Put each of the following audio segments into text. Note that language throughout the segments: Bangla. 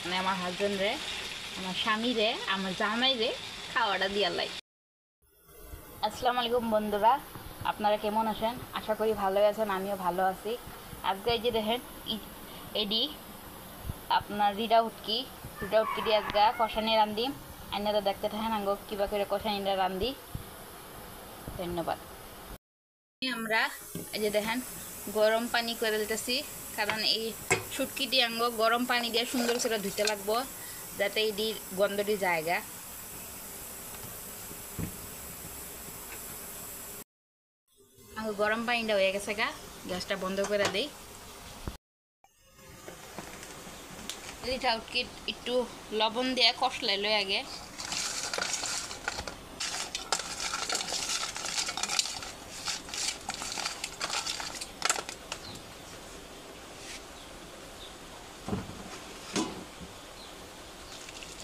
মানে আমার হাজবেন্ড রে, আমার স্বামী রে, আমার জামাই রে খাওয়াটা দিয়া লাই। আসসালামু আলাইকুম বন্ধুরা, আপনারা কেমন আছেন? আশা করি ভালো আছেন, আমিও ভালো আছি। আজকে এই যে দেখেন এডি আপনার রিডা উটকি দিয়ে আজকে কষানি রান্ধি। আপনারা দেখতে থাকেন আঙ্গ কিবা করে কষানিটা রান্ধি। ধন্যবাদ। আমরা এই যে দেখেন গরম পানি করে দিতেছি, কারণ এই শুটকিটি আঙ্গ গরম পানি দিয়ে সুন্দর করে ধুতে লাগবো, যাতে এটি গন্ধটি জায়গা। আঙ্গ গরম পানিটা হয়ে গেছে গা, গ্যাসটা বন্ধ করে দিই। এটা একটু লবণ দিয়ে কষলাই লই আগে।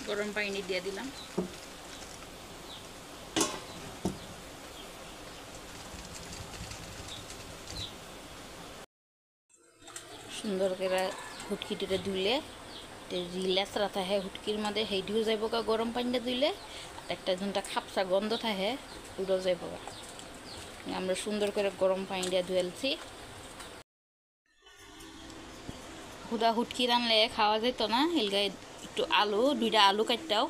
গরম পানি দিয়ে দিলাম। সুন্দর করে হুটকিটিতে ধুইলে রিল্যাক্সরা থাকে হুটকির মধ্যে, সেইটিও যাইব গা গরম পানিটা ধুইলে। একটা যোনটা খাপসা গন্ধ থাকে ওটাও যাইব গা। আমরা সুন্দর করে গরম পানি দিয়ে ধুয়েলছি। হুদা হুটকি রানলে খাওয়া যেত না, এলগায় একটু দুইটা আলু কাটটাও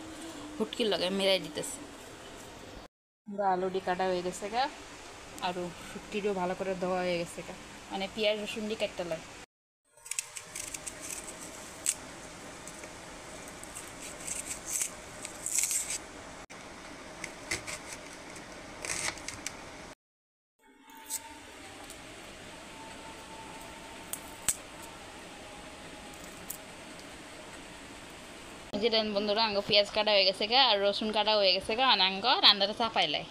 হুটকির লগে মেরাই দিতেছে। আলুটি কাটা হয়ে গেছে গা, আর শুটকিটিও ভালো করে ধোয়া হয়ে গেছে গা, মানে পেঁয়াজ রসুন দিয়ে কাটতে লাগে। যেটা বন্ধুরা আঙ্গ পেঁয়াজ কাটা হয়ে গেছে গা, আর রসুন কাটা হয়ে গেছে গা, আঙ্গ রান্নাটা চাপাইলাই।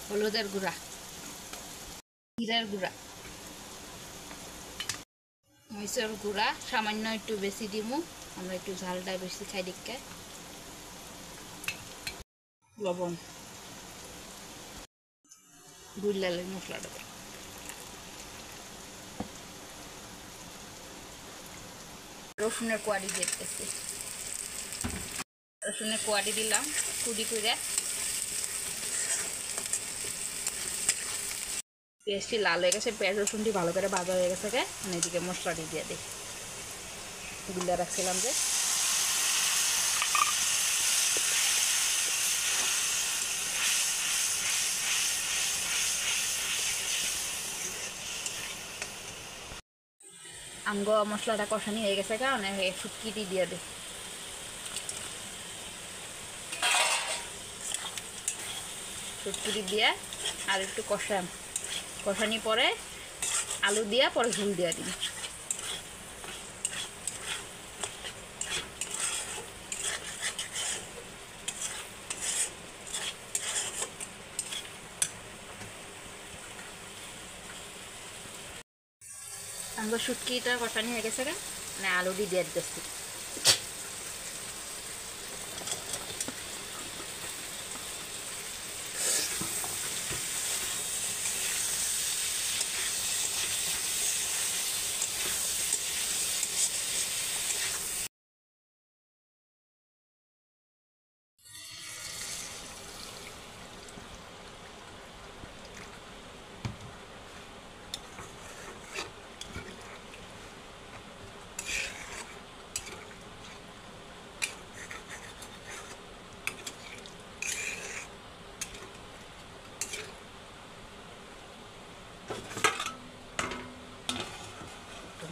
হলুদের গুঁড়া, জিরার গুঁড়া, মরিচের গুঁড়া সামান্য একটু বেশি দিমু, আমরা একটু ঝালটা বেশি খাই দিকে। লবণ, গুড়লালের মশলাটা, রসুনের কোয়াটি দিতেছি। রসুনের কোয়াটি দিলাম কুড়ি করে। পেঁয়াজটি লাল হয়ে গেছে, পেঁয়াজ রসুনটি ভালো করে ভাজা হয়ে গেছে, মানে এদিকে মশলাটি দিয়ে দিই। গুলা রাখছিলাম যে আঙ্গ মশলাটা কষানি হয়ে গেছে, কারণ শুটকিটি দিয়ে দিই। শুটকিটি দিয়ে আর একটু কষানি পরে আলু দিয়া পরে ঝুল দিয়ে দিই। আঙ্গ শুটকিটা কষানি হয়ে গেছে, মানে আলুটি দিয়ে দিতেছি।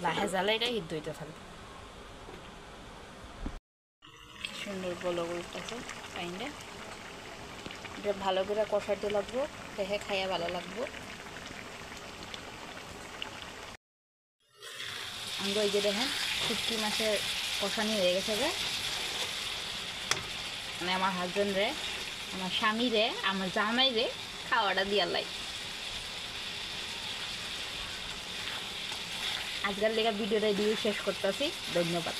লাহে জ্বালে এটা সিদ্ধ হইতে থাকবে। সুন্দর বলো উল্টাছে পাইনটা, এটা ভালো করে কষাইতে লাগবো, দেখে খাইয়া ভালো লাগবো। আঙ্গ এই যে দেখেন শুটকি মাছের কষানি হয়ে গেছে যে, মানে আমার হাজবেন্ডরে, আমার স্বামীরে, আমার জামাইরে খাওয়াটা দিয়ে লাই। আজকের লেগে ভিডিওটা দিয়ে শেষ করতেছি। ধন্যবাদ।